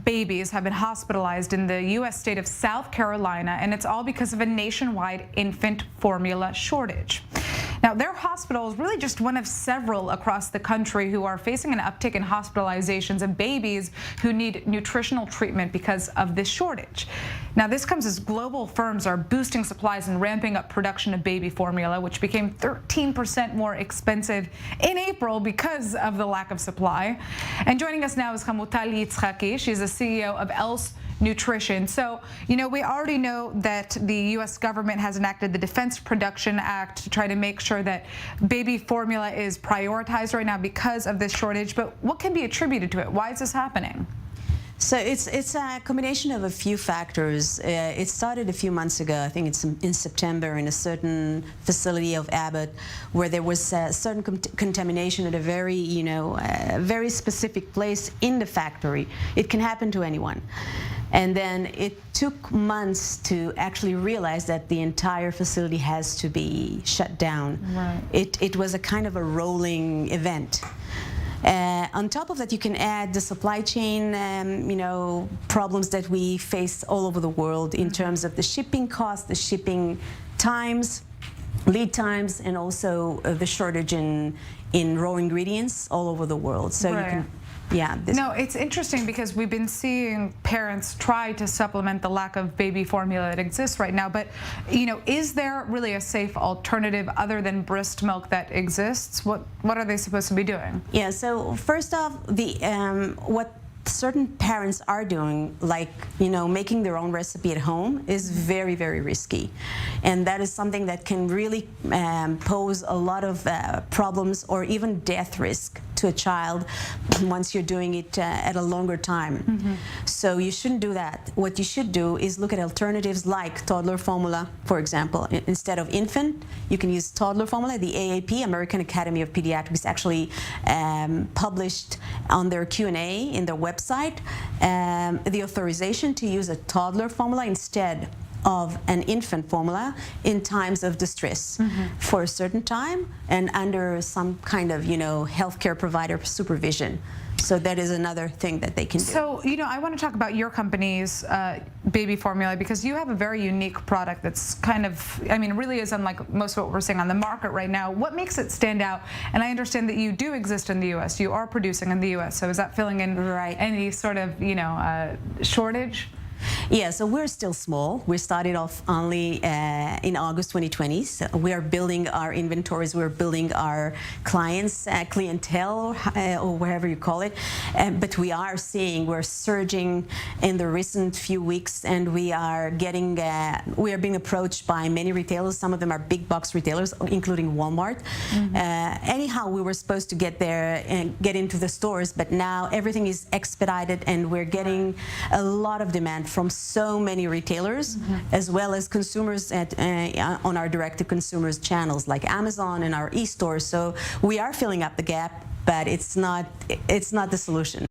babies have been hospitalized in the U.S. state of South Carolina, and it's all because of a nationwide infant formula shortage. Now, their hospital is really just one of several across the country who are facing an uptick in hospitalizations of babies who need nutritional treatment because of this shortage. Now, this comes as global firms are boosting supplies and ramping up production of baby formula, which became 13% more expensive in April because of the lack of supply. And joining us now is Hamutal Yitzhak. She's the CEO of Else Nutrition. So, we already know that the U.S. government has enacted the Defense Production Act to try to make sure that baby formula is prioritized right now because of this shortage. But what can be attributed to it? Why is this happening? So it's a combination of a few factors. It started a few months ago. I think it's in September in a certain facility of Abbott, where there was certain contamination at a very specific place in the factory. It can happen to anyone. And then it took months to actually realize that the entire facility has to be shut down. Right. It was a kind of a rolling event. On top of that, you can add the supply chain, problems that we face all over the world in terms of the shipping costs, the shipping times, lead times, and also the shortage in raw ingredients all over the world. So right. You can. Yeah. No, it's interesting because we've been seeing parents try to supplement the lack of baby formula that exists right now. But, is there really a safe alternative other than breast milk that exists? What are they supposed to be doing? Yeah. So first off, what certain parents are doing, like making their own recipe at home, is very, very risky, and that is something that can really pose a lot of problems or even death risk to a child once you're doing it at a longer time. Mm-hmm. So you shouldn't do that. What you should do is look at alternatives like toddler formula, for example. Instead of infant, you can use toddler formula. The AAP, American Academy of Pediatrics, actually published on their Q&A in their website the authorization to use a toddler formula instead of an infant formula in times of distress for a certain time and under some kind of healthcare provider supervision. So that is another thing that they can do. So, I want to talk about your company's baby formula, because you have a very unique product that's kind of, really is unlike most of what we're seeing on the market right now. What makes it stand out? And I understand that you do exist in the U.S. You are producing in the U.S. So is that filling in any sort of, shortage? Yeah, so we're still small. We started off only in August 2020. So we are building our inventories. We're building our clients, clientele, or whatever you call it. But we're surging in the recent few weeks, and we are being approached by many retailers. Some of them are big box retailers, including Walmart. Anyhow, we were supposed to get there and get into the stores, but now everything is expedited, and we're getting a lot of demand from so many retailers, as well as consumers on our direct-to-consumers channels like Amazon and our e-stores. So we are filling up the gap, but it's not the solution.